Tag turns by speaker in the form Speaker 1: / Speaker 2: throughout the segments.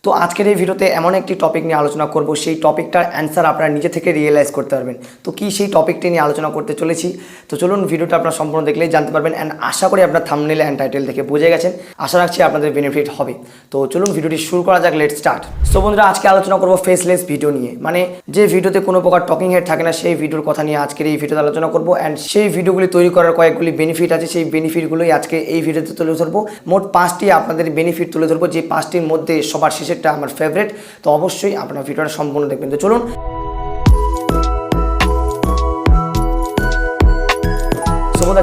Speaker 1: তো আজকের এই ভিডিওতে এমন একটি টপিক নিয়ে আলোচনা করব, সেই টপিকটার অ্যান্সার আপনারা নিজে থেকে রিয়েলাইজ করতে পারবেন। তো কি সেই টপিকটি নিয়ে আলোচনা করতে চলেছি, তো চলুন ভিডিওটা আপনারা সম্পূর্ণ দেখলেই জানতে পারবেন। অ্যান্ড আশা করি আপনার থাম্বনেল অ্যান্ড টাইটেল দেখে বুঝে গেছেন, আশা রাখছি আপনাদের বেনিফিট হবে। তো চলুন ভিডিওটি শুরু করা যাক, লেটস স্টার্ট। সো বন্ধুরা, আজকে আলোচনা করব ফেসলেস ভিডিও নিয়ে, মানে যে ভিডিওতে কোনো প্রকার টকিং হেড থাকে না, সেই ভিডিওর কথা নিয়ে আজকের এই ভিডিওতে আলোচনা করব। অ্যান্ড সেই ভিডিওগুলি তৈরি করার কয়েকগুলি বেনিফিট আছে, সেই বেনিফিটগুলোই আজকে এই ভিডিওতে তুলে ধরবো। মোট 5টি আপনাদের বেনিফিট তুলে ধরবো, যে 5টির মধ্যে সবার শেষেরটা আমার ফেভারিট। তো অবশ্যই আপনারা ভিডিওটা সম্পূর্ণ দেখবেন। তো চলুন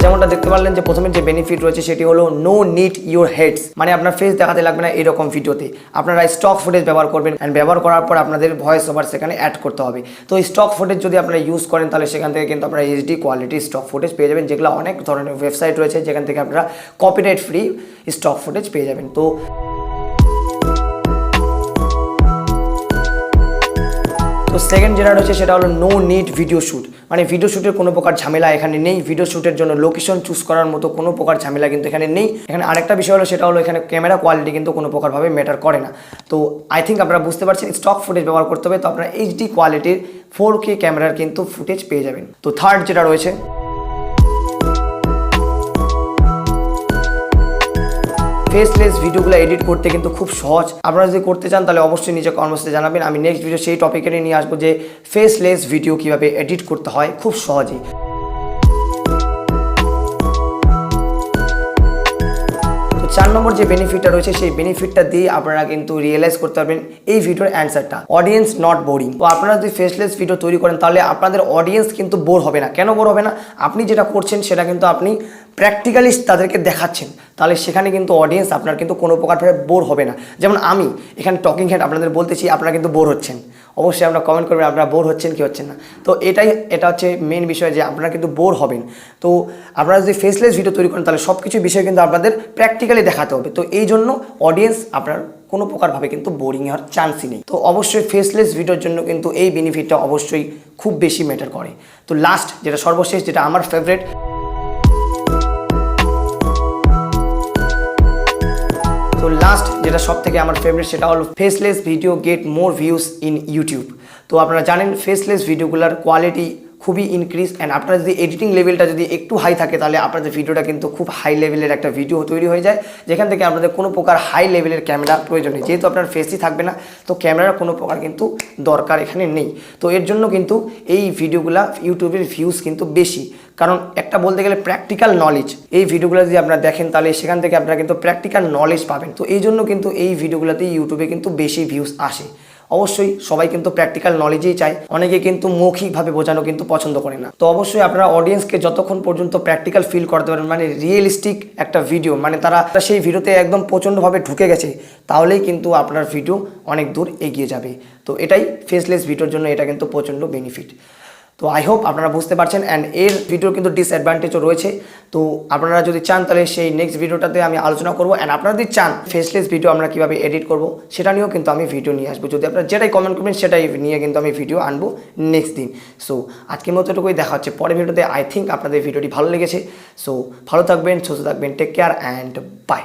Speaker 1: যেমনটা দেখতে পারলেন যে প্রথমে যে বেনিফিট রয়েছে সেটি হলো নো নিড ইউর হেডস, মানে আপনার ফেস দেখাতে লাগবে না এরকম ভিডিওতে। আপনারা স্টক ফুটেজ ব্যবহার করবেন, অ্যান্ড ব্যবহার করার পর আপনাদের ভয়েস ওভার সেখানে অ্যাড করতে হবে। তো স্টক ফুটেজ যদি আপনারা ইউজ করেন তাহলে সেখান থেকে কিন্তু আপনারা এইচডি কোয়ালিটি স্টক ফুটেজ পেয়ে যাবেন, যেগুলো অনেক ধরনের ওয়েবসাইট রয়েছে যেখান থেকে আপনারা কপিরাইট ফ্রি স্টক ফুটেজ পেয়ে যাবেন। তো সেকেন্ড যেটা রয়েছে সেটা হলো নো নিড ভিডিও শ্যুট, মানে ভিডিও শ্যুটের কোনো প্রকার ঝামেলা এখানে নেই। ভিডিও শ্যুটের জন্য লোকেশন চুজ করার মতো কোনো প্রকার ঝামেলা কিন্তু এখানে নেই। এখানে আরেকটা বিষয় হলো সেটা হলো এখানে ক্যামেরা কোয়ালিটি কিন্তু কোনো প্রকারভাবে ম্যাটার করে না। তো আই থিঙ্ক আপনারা বুঝতে পারছেন, স্টক ফুটেজ ব্যবহার করতে হবে, তো আপনারা এইচডি কোয়ালিটির 4K ক্যামেরার কিন্তু ফুটেজ পেয়ে যাবেন। তো থার্ড যেটা রয়েছে ফেসলেস ভিডিওগুলো এডিট করতে কিন্তু খুব সহজ। আপনারা যদি করতে চান তাহলে অবশ্যই নিজে কমেন্টসে জানাবেন। আমি নেক্সট ভিডিও সেই টপিকে নিয়ে আসবো যে ফেসলেস ভিডিও কিভাবে এডিট করতে হয় খুব সহজেই। তো 4 নম্বর যে বেনিফিটটা রয়েছে সেই বেনিফিটটা দিয়ে আপনারা কিন্তু রিয়েলাইজ করতে পারবেন এই ভিডিওর অ্যান্সারটা, অডিয়েন্স নট বোরিং। তো আপনারা যদি ফেসলেস ভিডিও তৈরি করেন তাহলে আপনাদের অডিয়েন্স কিন্তু বোর হবে না। কেন বোর হবে না? আপনি যেটা করছেন সেটা কিন্তু আপনি প্র্যাকটিক্যালি তাদেরকে দেখাচ্ছেন, তাহলে সেখানে কিন্তু অডিয়েন্স আপনার কিন্তু কোনো প্রকারভাবে বোর হবে না। যেমন আমি এখানে টকিং হেড আপনাদের বলতেছি, আপনারা কিন্তু বোর হচ্ছেন। অবশ্যই আপনারা কমেন্ট করবেন আপনারা বোর হচ্ছেন কি হচ্ছেন না। তো এটা হচ্ছে মেন বিষয় যে আপনারা কিন্তু বোর হবেন। তো আপনারা যদি ফেসলেস ভিডিও তৈরি করেন তাহলে সব কিছু বিষয় কিন্তু আপনাদের প্র্যাকটিক্যালি দেখাতে হবে। তো এই জন্য অডিয়েন্স আপনার কোনো প্রকারভাবে কিন্তু বোরিং হওয়ার চান্সই নেই। তো অবশ্যই ফেসলেস ভিডিওর জন্য কিন্তু এই বেনিফিটটা অবশ্যই খুব বেশি ম্যাটার করে। তো লাস্ট যেটা সর্বশেষ, যেটা আমার ফেভারিট, তো লাস্ট যেটা সব থেকে আমার ফেভারিট সেটা হলো faceless video get more views in YouTube. তো আপনারা জানেন ফেসলেস ভিডিওগুলোর কোয়ালিটি খুবই ইনক্রিজ, অ্যান্ড আপনার যদি এডিটিং লেভেলটা যদি একটু হাই থাকে তাহলে আপনাদের ভিডিওটা কিন্তু খুব হাই লেভেলের একটা ভিডিও তৈরি হয়ে যায়, যেখান থেকে আপনাদের কোনো প্রকার হাই লেভেলের ক্যামেরা প্রয়োজন নেই। যেহেতু আপনার ফেসই থাকবে না, তো ক্যামেরার কোনো প্রকার কিন্তু দরকার এখানে নেই। তো এর জন্য কিন্তু এই ভিডিওগুলা ইউটিউবের ভিউজ কিন্তু বেশি, কারণ একটা বলতে গেলে প্র্যাকটিক্যাল নলেজ। এই ভিডিওগুলো যদি আপনারা দেখেন তাহলে সেখান থেকে আপনারা কিন্তু প্র্যাকটিক্যাল নলেজ পাবেন। তো এই জন্য কিন্তু এই ভিডিওগুলোতে ইউটিউবে কিন্তু বেশি ভিউজ আসে। অবশ্যই সবাই কিন্তু প্র্যাকটিক্যাল নলেজেই চায়, অনেকে কিন্তু মৌখিকভাবে বোঝানো কিন্তু পছন্দ করে না। তো অবশ্যই আপনারা অডিয়েন্সকে যতক্ষণ পর্যন্ত প্র্যাকটিক্যাল ফিল করতে পারেন, মানে রিয়েলিস্টিক একটা ভিডিও, মানে তারা সেই ভিডিওতে একদম প্রচণ্ডভাবে ঢুকে গেছে, তাহলেই কিন্তু আপনার ভিডিও অনেক দূর এগিয়ে যাবে। তো এটাই ফেসলেস ভিডিওর জন্য এটা কিন্তু প্রচণ্ড বেনিফিট। তো আই হোপ আপনারা বুঝতে পারছেন। অ্যান্ড এর ভিডিওর কিন্তু ডিসঅ্যাডভান্টেজও রয়েছে। তো আপনারা যদি চান তাহলে সেই নেক্সট ভিডিওটাতে আমি আলোচনা করবো। অ্যান্ড আপনারা যদি চান ফেসলেস ভিডিও আমরা কীভাবে এডিট করবো সেটা নিয়েও কিন্তু আমি ভিডিও নিয়ে আসবো। যদি আপনারা যেটাই কমেন্ট করবেন সেটাই নিয়ে কিন্তু আমি ভিডিও আনবো নেক্সট দিন। সো আজকের মতো এটুকুই, দেখা হচ্ছে পরের ভিডিওতে। আই থিঙ্ক আপনাদের ভিডিওটি ভালো লেগেছে। সো ভালো থাকবেন, সুস্থ থাকবেন, টেক কেয়ার অ্যান্ড বাই।